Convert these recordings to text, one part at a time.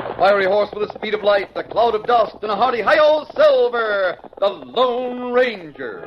A fiery horse with the speed of light, a cloud of dust, and a hearty hi-yo, Silver, the Lone Ranger.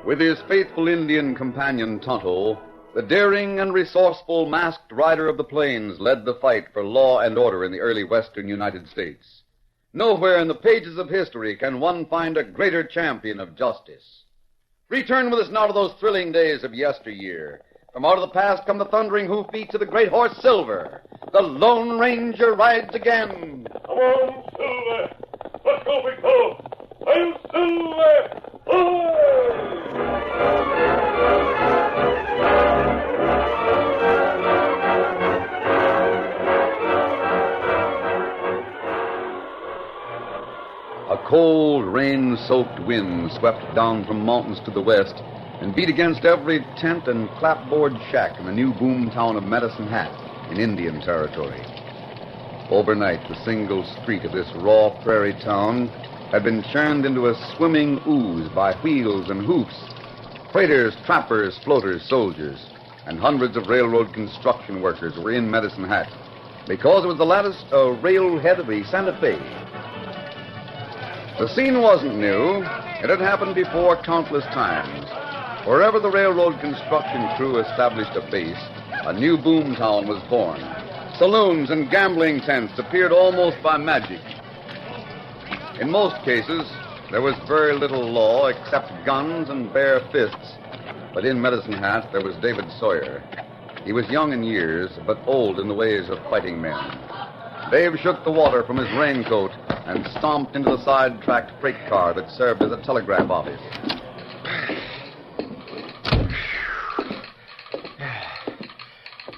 With his faithful Indian companion Tonto, the daring and resourceful masked rider of the plains led the fight for law and order in the early western United States. Nowhere in the pages of history can one find a greater champion of justice. Return with us now to those thrilling days of yesteryear. From out of the past come the thundering hoofbeats of the great horse Silver. The Lone Ranger rides again. Come on, Silver. Let's go, big fellow. I'm Silver. A cold, rain-soaked wind swept down from mountains to the west and beat against every tent and clapboard shack in the new boom town of Medicine Hat in Indian Territory. Overnight, the single street of this raw prairie town had been churned into a swimming ooze by wheels and hoofs. Freighters, trappers, floaters, soldiers, and hundreds of railroad construction workers were in Medicine Hat because it was the latest railhead of the Santa Fe. The scene wasn't new. It had happened before countless times. Wherever the railroad construction crew established a base, a new boom town was born. Saloons and gambling tents appeared almost by magic. In most cases, there was very little law except guns and bare fists. But in Medicine Hat, there was David Sawyer. He was young in years, but old in the ways of fighting men. Dave shook the water from his raincoat and stomped into the side-tracked freight car that served as a telegraph office.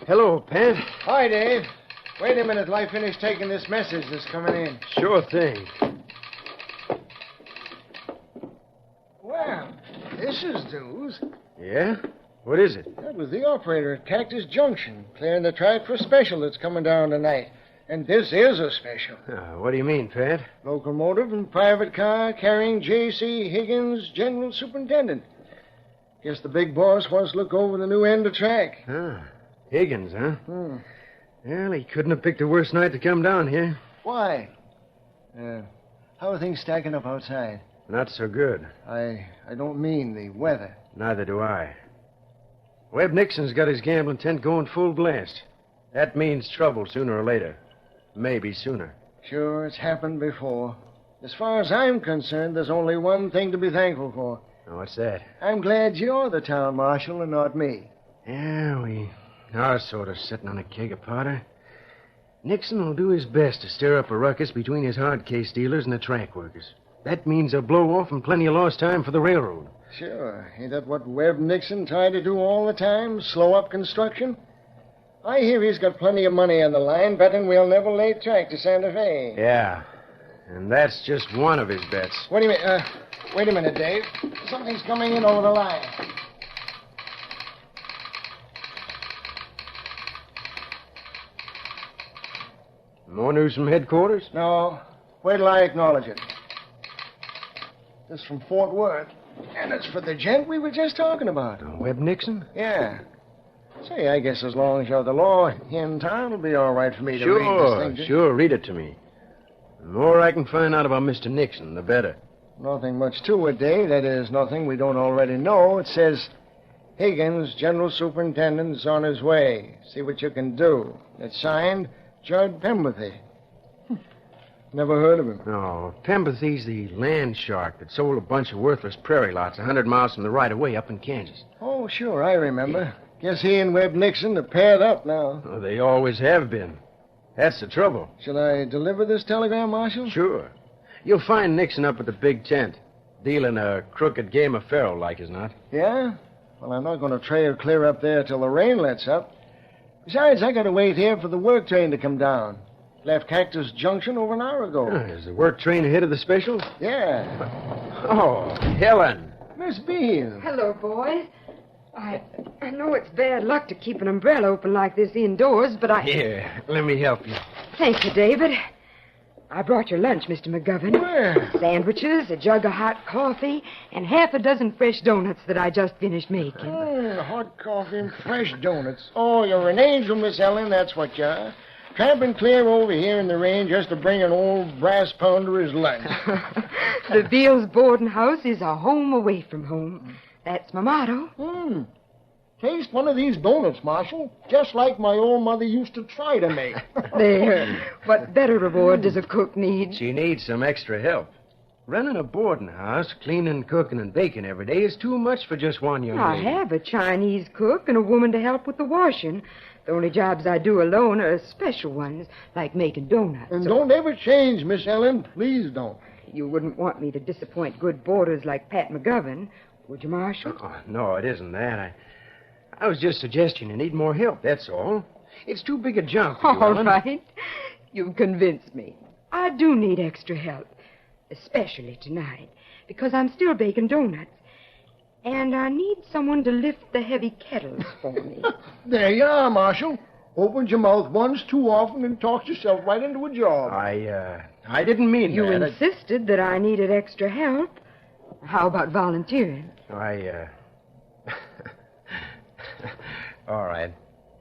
Hello, Pat. Hi, Dave. Wait a minute till I finish taking this message that's coming in. Sure thing. Well, this is news. Yeah? What is it? That was the operator at Cactus Junction, clearing the track for a special that's coming down tonight. And this is a special. What do you mean, Pat? Locomotive and private car carrying J.C. Higgins, General Superintendent. Guess the big boss wants to look over the new end of track. Higgins, huh? Well, he couldn't have picked a worse night to come down here. Why? How are things stacking up outside? Not so good. I don't mean the weather. Neither do I. Webb Nixon's got his gambling tent going full blast. That means trouble sooner or later. Maybe sooner. Sure, it's happened before. As far as I'm concerned, there's only one thing to be thankful for. What's that? I'm glad you're the town marshal and not me. Yeah, we are sort of sitting on a keg of powder. Nixon will do his best to stir up a ruckus between his hard case dealers and the track workers. That means a blow-off and plenty of lost time for the railroad. Sure. Ain't that what Webb Nixon tried to do all the time? Slow up construction? I hear he's got plenty of money on the line, betting we'll never lay track to Santa Fe. Yeah. And that's just one of his bets. Wait a minute, Dave. Something's coming in over the line. More news from headquarters? No. Wait till I acknowledge it. This is from Fort Worth. And it's for the gent we were just talking about. Webb Nixon? Yeah. Say, I guess as long as you're the law in town, it'll be all right for me to read this thing. Sure, read it to me. The more I can find out about Mr. Nixon, the better. Nothing much to it, Dave. That is, nothing we don't already know. It says, Higgins, General Superintendent, is on his way. See what you can do. It's signed, Judd Pemberthy. Never heard of him. No, Pemberthy's the land shark that sold a bunch of worthless prairie lots 100 miles from the right-of-way up in Kansas. Oh, sure, I remember. Guess he and Webb Nixon are paired up now. Oh, they always have been. That's the trouble. Shall I deliver this telegram, Marshal? Sure. You'll find Nixon up at the big tent, dealing a crooked game of faro like as not. Yeah? Well, I'm not going to trail clear up there till the rain lets up. Besides, I got to wait here for the work train to come down. Left Cactus Junction over an hour ago. Is the work train ahead of the special? Yeah. Oh, Helen. Miss Beale. Hello, boys. I know it's bad luck to keep an umbrella open like this indoors, but Here, let me help you. Thank you, David. I brought your lunch, Mr. McGovern. Where? Sandwiches, a jug of hot coffee, and half a dozen fresh donuts that I just finished making. Hot coffee and fresh donuts. Oh, you're an angel, Miss Ellen, that's what you are. Tramping clear over here in the rain just to bring an old brass pounder his lunch. The Beals boarding house is a home away from home. That's my motto. Taste one of these donuts, Marshal. Just like my old mother used to try to make. There. What better reward does a cook need? She needs some extra help. Running a boarding house, cleaning, cooking, and baking every day is too much for just one young I lady. have a Chinese cook and a woman to help with the washing. The only jobs I do alone are special ones, like making donuts. And don't ever change, Miss Ellen. Please don't. You wouldn't want me to disappoint good boarders like Pat McGovern, would you, Marshal? Oh, no, it isn't that. I was just suggesting you need more help, that's all. It's too big a job for you, All Ellen. right. You've convinced me. I do need extra help, especially tonight, because I'm still baking donuts. And I need someone to lift the heavy kettles for me. There you are, Marshal. Opened your mouth once too often and talked yourself right into a job. I didn't mean You that. insisted that I needed extra help. How about volunteering? All right.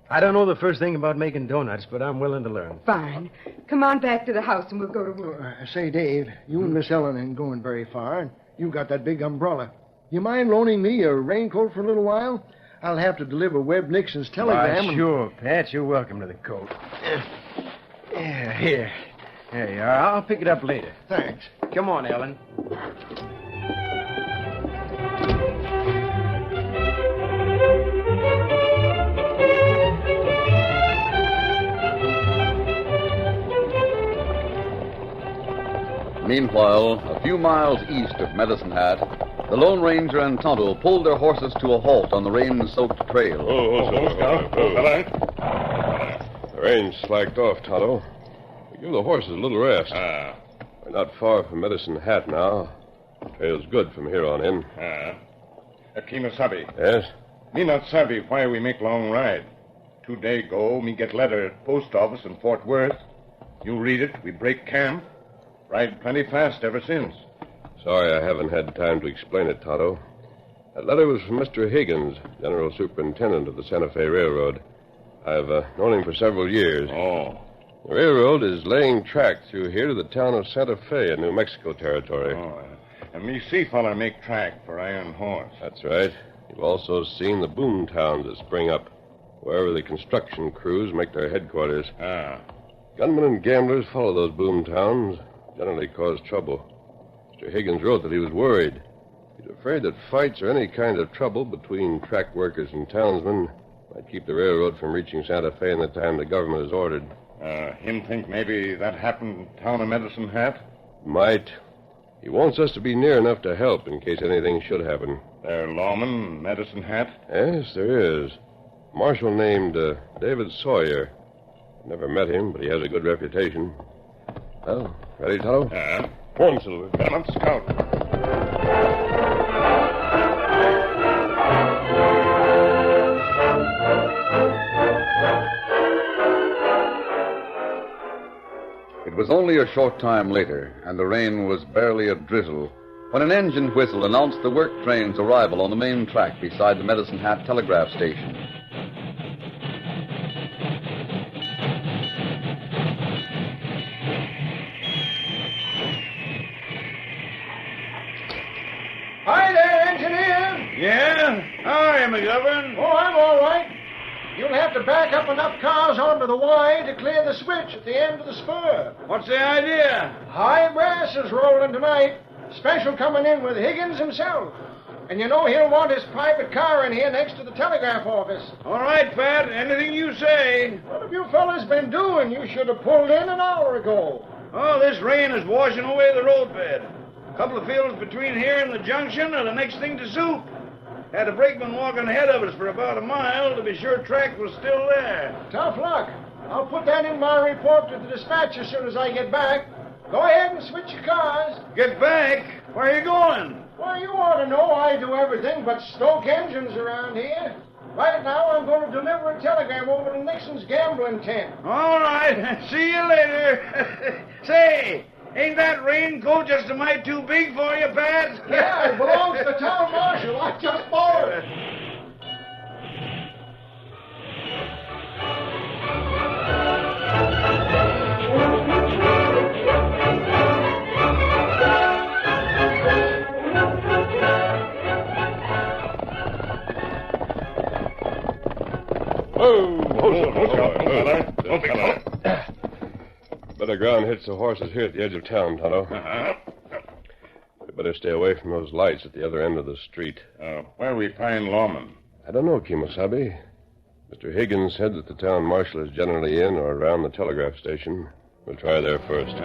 I don't know the first thing about making donuts, but I'm willing to learn. Fine. Come on back to the house and we'll go to work. Say, Dave, you and Miss Ellen ain't going very far, and you got that big umbrella. You mind loaning me a raincoat for a little while? I'll have to deliver Webb Nixon's telegram. Why, sure, Pat. You're welcome to the coat. Here. There you are. I'll pick it up later. Thanks. Come on, Ellen. Meanwhile, a few miles east of Medicine Hat, the Lone Ranger and Tonto pulled their horses to a halt on the rain-soaked trail. The rain's slacked off, Tonto. Give the horses a little rest. We're not far from Medicine Hat now. Trail's good from here on in. Kemosabe. Yes? Me not sabe why we make long ride. 2 days ago, me get letter at post office in Fort Worth. You read it, we break camp. Ride plenty fast ever since. Sorry I haven't had time to explain it, Tonto. That letter was from Mr. Higgins, General Superintendent of the Santa Fe Railroad. I've known him for several years. Oh. The railroad is laying track through here to the town of Santa Fe in New Mexico territory. And me see feller make track for Iron Horse. That's right. You've also seen the boom towns that spring up, wherever the construction crews make their headquarters. Gunmen and gamblers follow those boom towns, generally cause trouble. Mr. Higgins wrote that he was worried. He's afraid that fights or any kind of trouble between track workers and townsmen might keep the railroad from reaching Santa Fe in the time the government has ordered. Him think maybe that happened in town of Medicine Hat? Might. He wants us to be near enough to help in case anything should happen. There lawman, Medicine Hat? Yes, there is. A marshal named David Sawyer. Never met him, but he has a good reputation. Well, ready, Tonto? Go on, Silver. Come on, Scout. It was only a short time later, and the rain was barely a drizzle, when an engine whistle announced the work train's arrival on the main track beside the Medicine Hat telegraph station. Hi there, engineer. Yeah? How are you, McGovern? Oh, I'm all right. You'll have to back up enough cars onto the Y to clear the switch at the end of the spur. What's the idea? High brass is rolling tonight. Special coming in with Higgins himself. And you know he'll want his private car in here next to the telegraph office. All right, Pat. Anything you say. What have you fellas been doing? You should have pulled in an hour ago. Oh, this rain is washing away the roadbed. A couple of fields between here and the junction are the next thing to soup. Had a brakeman walking ahead of us for about a mile to be sure track was still there. Tough luck. I'll put that in my report to the dispatch as soon as I get back. Go ahead and switch your cars. Get back? Where are you going? Well, you ought to know I do everything but stoke engines around here. Right now, I'm going to deliver a telegram over to Nixon's gambling tent. All right. See you later. Say, ain't that raincoat just a mite too big for you, Pat? Yeah, it belongs to the town marshal. I just bought it. Better ground hits the horses here at the edge of town, Tonto. We better stay away from those lights at the other end of the street. Where we find lawmen? I don't know, Kimosabe. Mr. Higgins said that the town marshal is generally in or around the telegraph station. We'll try there first.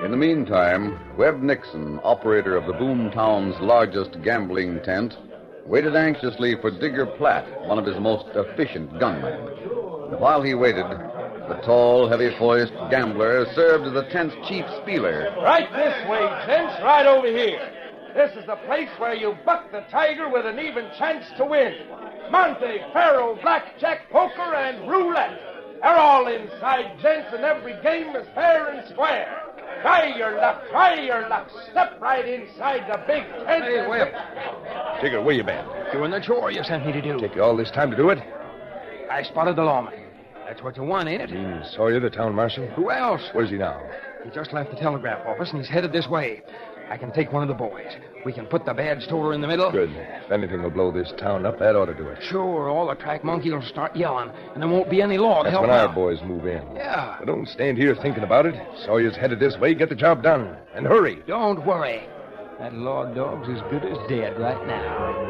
In the meantime, Webb Nixon, operator of the Boomtown's largest gambling tent, waited anxiously for Digger Platt, one of his most efficient gunmen. And while he waited, the tall, heavy-voiced gambler served as the tent's chief spieler. Right this way, gents, right over here. This is the place where you buck the tiger with an even chance to win. Monte, faro, blackjack, poker, and roulette. They're all inside, gents, and every game is fair and square. Try your luck, try your luck. Step right inside the big tent. Hey, Webb. Digger, where you been? Doing the chore you sent me to do. Take you all this time to do it? I spotted the lawman. That's what you want, ain't it? Sawyer, the town marshal? Who else? Where's he now? He just left the telegraph office, and he's headed this way. I can take one of the boys. We can put the badge toter in the middle. Good. If anything will blow this town up, that ought to do it. Sure, all the track monkeys will start yelling, and there won't be any law to That's help when them our out. boys move in. Yeah. But don't stand here thinking about it. Sawyer's headed this way. Get the job done. And hurry. Don't worry. That law dog's as good as dead right now.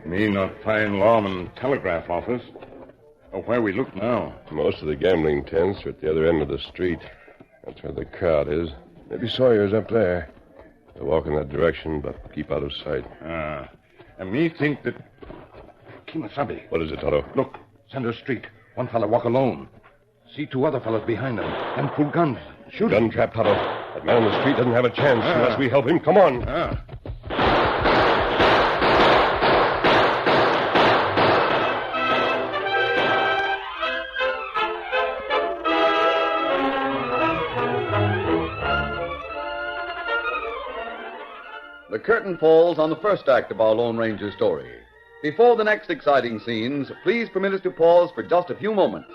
Me not find lawman telegraph office. Oh, where we look now? Most of the gambling tents are at the other end of the street. That's where the crowd is. Maybe Sawyer's up there. They'll walk in that direction, but keep out of sight. And me think that... Kimosabe. What is it, Tonto? Look, center street. One fella walk alone. See two other fellas behind him. And pull guns. Shoot Gun trap, Tonto. That man on the street doesn't have a chance unless we help him. Come on. The curtain falls on the first act of our Lone Ranger story. Before the next exciting scenes, please permit us to pause for just a few moments.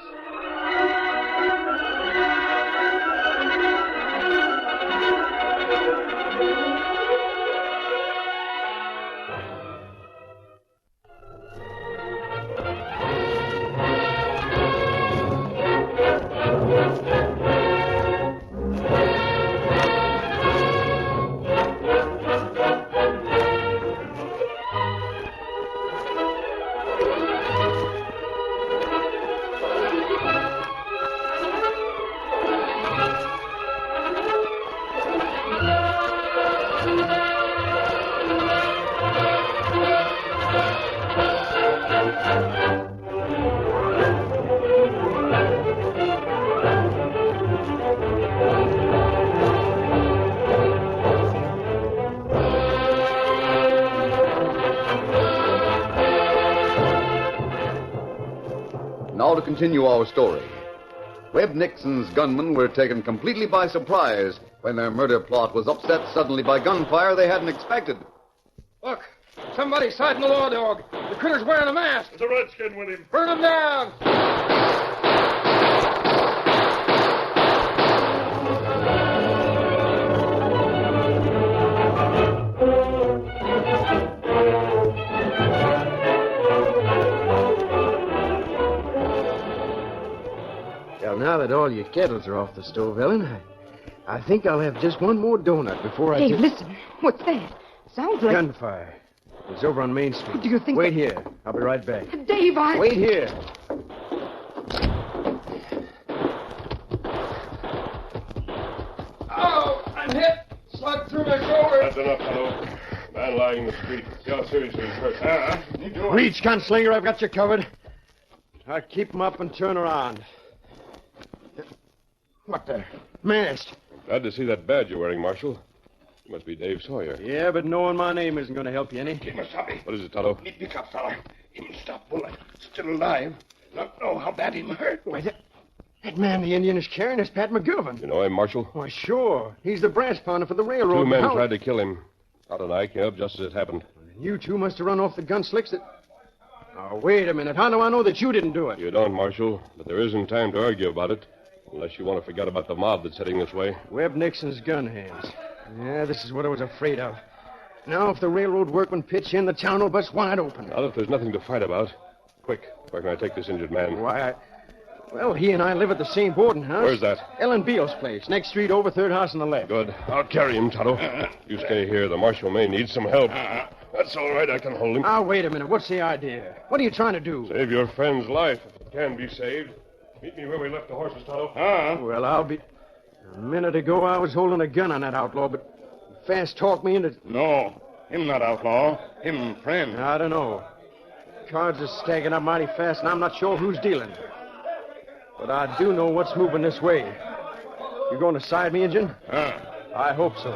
continue our story. Webb Nixon's gunmen were taken completely by surprise when their murder plot was upset suddenly by gunfire they hadn't expected. Look, somebody's sighting the law dog. The critter's wearing a mask. There's a redskin with him. Burn him down. Well, now that all your kettles are off the stove, Ellen, I think I'll have just one more donut before I... Dave, listen. What's that? Sounds like... Gunfire. It's over on Main Street. Do you think... Wait here. I'll be right back. Dave, Wait here. Oh, I'm hit. Slug through my shoulder. That's enough, fellow. Man lying in the street. See how seriously he's hurt. Reach, gunslinger. I've got you covered. I'll keep him up and turn around. What the? Masked. Glad to see that badge you're wearing, Marshal. You must be Dave Sawyer. Yeah, but knowing my name isn't going to help you any. What is it, Tonto? Me pick up, fella. Him stop bullet. Still alive. Not know how bad him hurt. Why, that man the Indian is carrying is Pat McGilvin. You know him, Marshal? Why, sure. He's the brass pounder for the railroad. Two men tried to kill him. Todd and I came up just as it happened. You two must have run off the gun slicks that... Oh, wait a minute. How do I know that you didn't do it? You don't, Marshal, but there isn't time to argue about it. Unless you want to forget about the mob that's heading this way. Webb Nixon's gun hands. Yeah, this is what I was afraid of. Now, if the railroad workmen pitch in, the town will bust wide open. Not if there's nothing to fight about. Quick, where can I take this injured man? Why, well, he and I live at the same boarding house. Where's that? Ellen Beale's place. Next street over, third house on the left. Good. I'll carry him, Tonto. You stay here. The marshal may need some help. That's all right. I can hold him. Now, wait a minute. What's the idea? What are you trying to do? Save your friend's life if it can be saved. Meet me where we left the horses, Tonto. Well, I'll be... A minute ago, I was holding a gun on that outlaw, but he fast talked me into... No, him not outlaw. Him friend. I don't know. Cards are stacking up mighty fast, and I'm not sure who's dealing. But I do know what's moving this way. You going to side me, Injun? I hope so.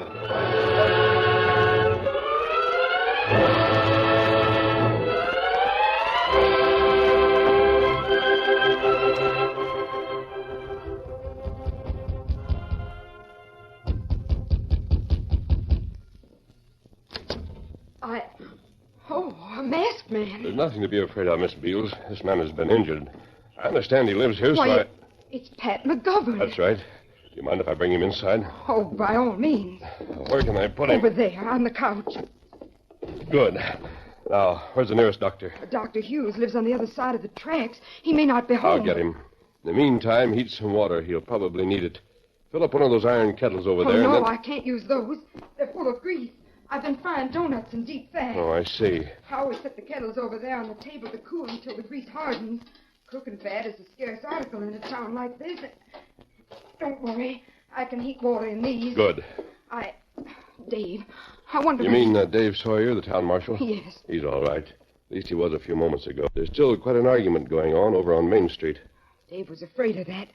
Oh, a masked man. There's nothing to be afraid of, Miss Beals. This man has been injured. I understand he lives here, Why, so I... It's Pat McGovern. That's right. Do you mind if I bring him inside? Oh, by all means. Where can I put him? Over there, on the couch. Good. Now, where's the nearest doctor? Dr. Hughes lives on the other side of the tracks. He may not be home. I'll get him. In the meantime, heat some water. He'll probably need it. Fill up one of those iron kettles over there. No, and then... I can't use those. They're full of grease. I've been frying donuts in deep fat. Oh, I see. I always set the kettles over there on the table to cool until the grease hardens. Cooking fat is a scarce article in a town like this. Don't worry. I can heat water in these. Good. Dave, I wonder... You mean Dave Sawyer, the town marshal? Yes. He's all right. At least he was a few moments ago. There's still quite an argument going on over on Main Street. Dave was afraid of that.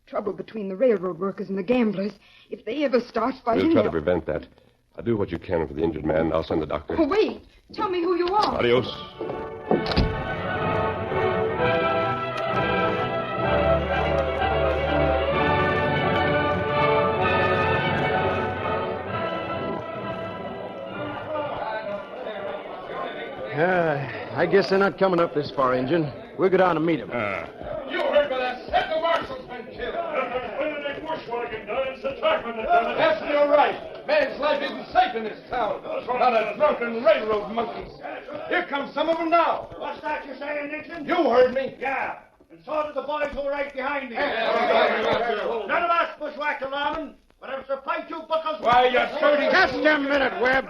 Trouble between the railroad workers and the gamblers. If they ever start fighting... We'll try to prevent that. I'll do what you can for the injured man, and I'll send the doctor. Oh, wait. Tell me who you are. Adios. I guess they're not coming up this far, Injun. We'll go down and meet them. You heard what I said. The marshal's been killed. That's still right. Man's life isn't safe in this town. Not a drunken railroad monkeys. Here come some of them now. What's that you're saying, Nixon? You heard me. Yeah, and so did the boys who were right behind me. None of us bushwhacked a lawman, but if it's a fight, you buckles... Why, you're shooting... Just a minute, Webb.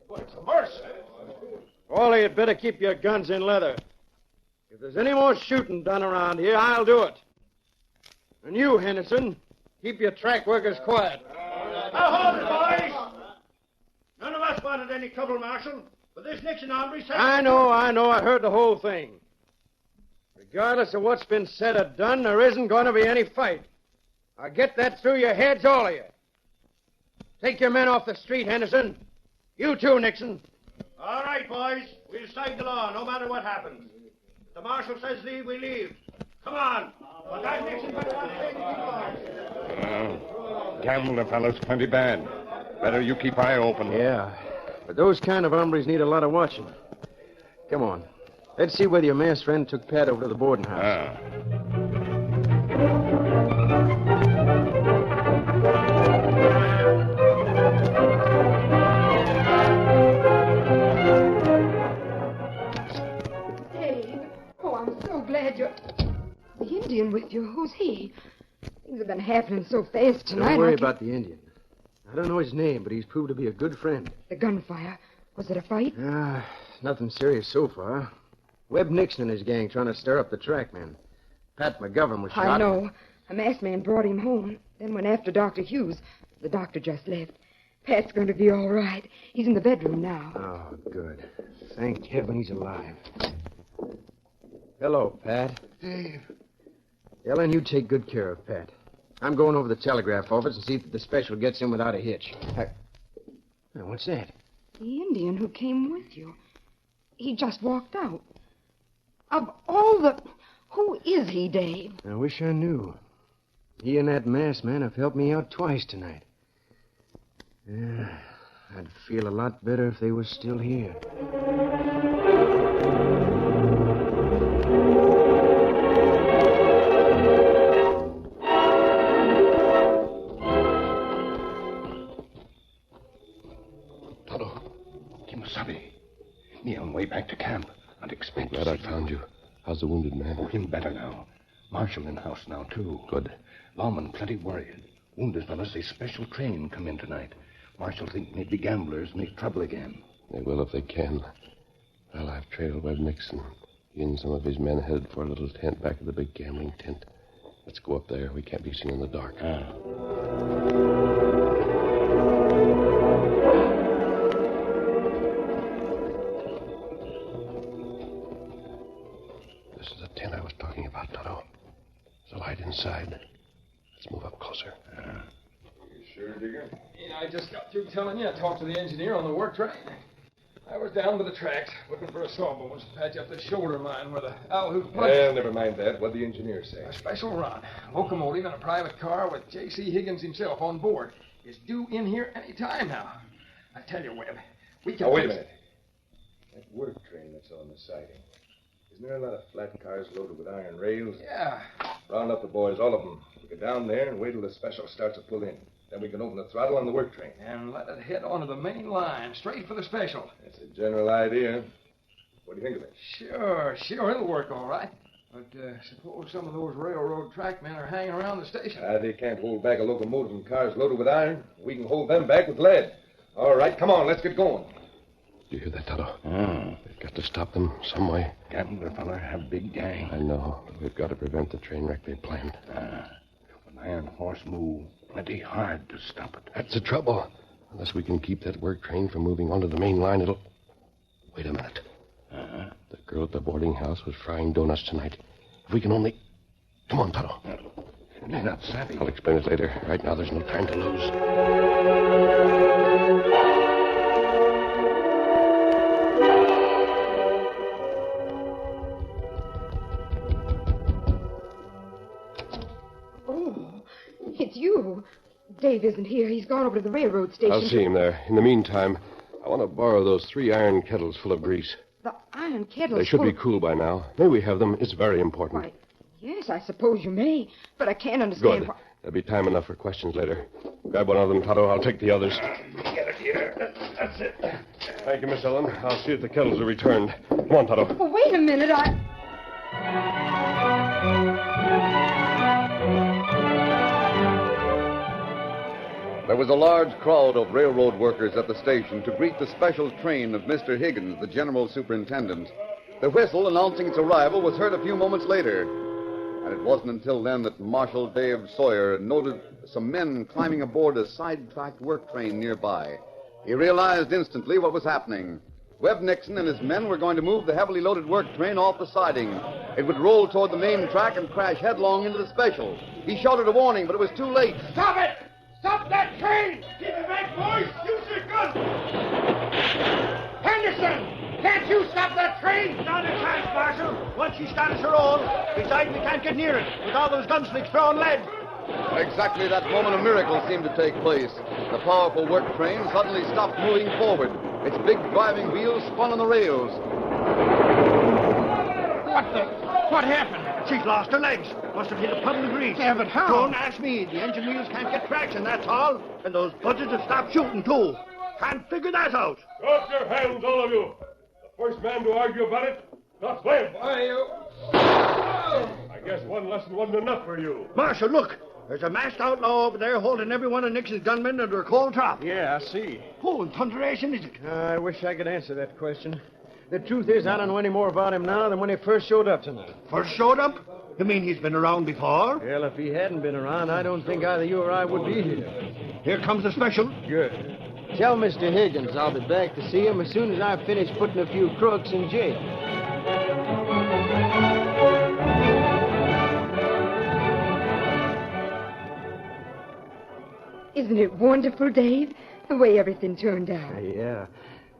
What's the mercy? All you'd better keep your guns in leather. If there's any more shooting done around here, I'll do it. And you, Henderson, keep your track workers quiet. Now hold it, boys. None of us wanted any trouble, Marshal. But this Nixon hombre said... I know. I heard the whole thing. Regardless of what's been said or done, there isn't going to be any fight. I'll get that through your heads, all of you. Take your men off the street, Henderson. You too, Nixon. All right, boys. We'll side the law, no matter what happens. If the Marshal says leave, we leave. Come on. Gambling fellow's plenty bad. Better you keep eye open. Yeah, but those kind of hombres need a lot of watching. Come on. Let's see whether your masked friend took Pat over to the boarding house. Dave, oh, I'm so glad you're... The Indian with you, who's he? Things have been happening so fast tonight. Don't worry about the Indian. I don't know his name, but he's proved to be a good friend. The gunfire. Was it a fight? Nothing serious so far. Webb Nixon and his gang trying to stir up the trackman. Pat McGovern was shot. I know. A masked man brought him home, then went after Dr. Hughes. The doctor just left. Pat's going to be all right. He's in the bedroom now. Oh, good. Thank heaven he's alive. Hello, Pat. Dave. Ellen, you take good care of Pat. I'm going over to the telegraph office and see that the special gets in without a hitch. Now, what's that? The Indian who came with you. He just walked out. Of all the... Who is he, Dave? I wish I knew. He and that masked man have helped me out twice tonight. Yeah, I'd feel a lot better if they were still here. Toto, Kimasabi. Me on way back to camp. Unexpected. Glad I found you. How's the wounded man? Oh, him better now. Marshal in house now, too. Good. Lawman plenty worried. Wounded fellas say special train come in tonight. Marshal think maybe gamblers make trouble again. They will if they can. Well, I've trailed Webb Nixon. He and some of his men headed for a little tent back of the big gambling tent. Let's go up there. We can't be seen in the dark. This is the tent I was talking about, Toto. There's a light inside. Let's move up closer. You sure, Digger? Yeah, I just got through telling you I talked to the engineer on the work train. I was down by the tracks looking for a sawbones to patch up the shoulder mine where the owl who punched. Well, never mind that. What'd the engineer say? A special run. Locomotive in a private car with J.C. Higgins himself on board. Is due in here any time now. I tell you, Webb, we can... Oh, wait a minute. That work train that's on the siding. Isn't there a lot of flat cars loaded with iron rails? Yeah. Round up the boys, all of them. We get down there and wait till the special starts to pull in. Then we can open the throttle on the work train. And let it head onto the main line, straight for the special. That's a general idea. What do you think of it? Sure, it'll work all right. But suppose some of those railroad trackmen are hanging around the station. They can't hold back a locomotive and cars loaded with iron. We can hold them back with lead. All right, come on, let's get going. Do you hear that, Toto? We've got to stop them some way. Gambler fella have big gang. I know, but we've got to prevent the train wreck they planned. When iron horse move, plenty hard to stop it. That's the trouble. Unless we can keep that work train from moving onto the main line, it'll... Wait a minute. The girl at the boarding house was frying donuts tonight. If we can only... Come on, Toto. They're not savvy. I'll explain it later. Right now, there's no time to lose. Oh, it's you. Dave isn't here. He's gone over to the railroad station. I'll see him there. In the meantime, I want to borrow those 3 iron kettles full of grease. The iron kettles. They should be cool by now. May we have them? It's very important. Why, yes, I suppose you may. But I can't understand Good. why... There'll be time enough for questions later. Grab one of them, Toto. I'll take the others. Get it here. That's it. Thank you, Miss Ellen. I'll see if the kettles are returned. Come on, Toto. Oh, wait a minute. There was a large crowd of railroad workers at the station to greet the special train of Mr. Higgins, the general superintendent. The whistle announcing its arrival was heard a few moments later. And it wasn't until then that Marshal Dave Sawyer noted some men climbing aboard a sidetracked work train nearby. He realized instantly what was happening. Webb Nixon and his men were going to move the heavily loaded work train off the siding. It would roll toward the main track and crash headlong into the special. He shouted a warning, but it was too late. Stop it! Stop that train! Keep it back, boys! Use your guns! Henderson! Can't you stop that train? Not a chance, Marshal. Once she starts her own, besides we can't get near it with all those gunslicks throwing lead. Exactly that moment a miracle seemed to take place. The powerful work train suddenly stopped moving forward. Its big driving wheels spun on the rails. What happened? She's lost her legs. Must have hit a puddle of grease. Yeah, but how? Don't ask me. The engine wheels can't get traction, that's all. And those buzzards have stopped shooting, too. Can't figure that out. Drop your hands, all of you. The first man to argue about it, not Flynn. Why, you... I guess one lesson wasn't enough for you. Marshal, look. There's a masked outlaw over there holding every one of Nixon's gunmen under a cold trap. Yeah, I see. Who in thunderation is it? I wish I could answer that question. The truth is, I don't know any more about him now than when he first showed up tonight. First showed up? You mean he's been around before? Well, if he hadn't been around, I don't think either you or I would be here. Here comes the special. Good. Tell Mr. Higgins I'll be back to see him as soon as I've finished putting a few crooks in jail. Isn't it wonderful, Dave? The way everything turned out. Yeah.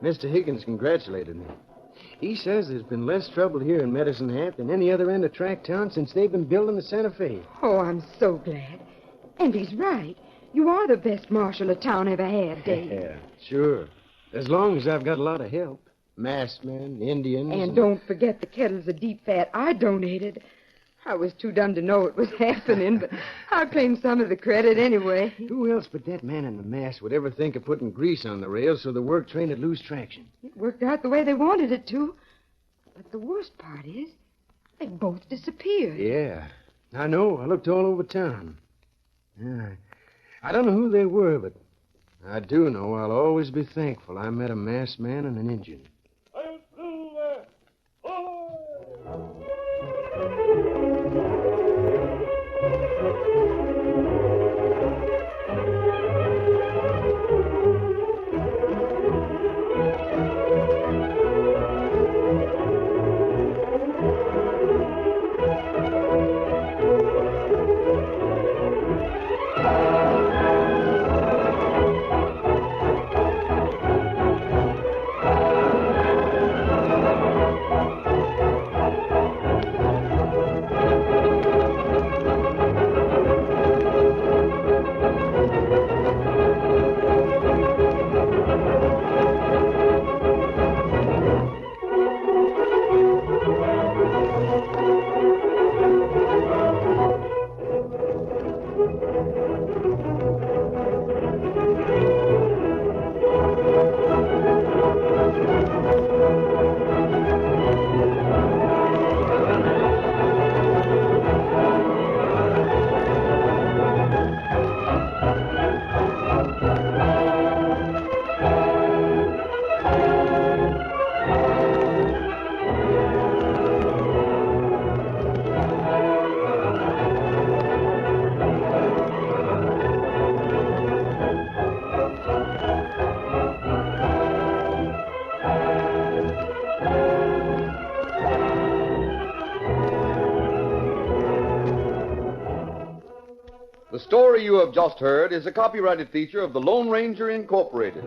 Mr. Higgins congratulated me. He says there's been less trouble here in Medicine Hat than any other end of Track Town since they've been building the Santa Fe. Oh, I'm so glad. And he's right. You are the best marshal a town ever had, Dave. Yeah, sure. As long as I've got a lot of help. Masked men, Indians. And don't forget the kettles of deep fat I donated. I was too dumb to know it was happening, but I'll claim some of the credit anyway. Who else but that man in the mask would ever think of putting grease on the rails so the work train would lose traction? It worked out the way they wanted it to. But the worst part is, they both disappeared. Yeah, I know. I looked all over town. Yeah, I don't know who they were, but I do know I'll always be thankful I met a masked man and an Indian. The story you have just heard is a copyrighted feature of the Lone Ranger Incorporated.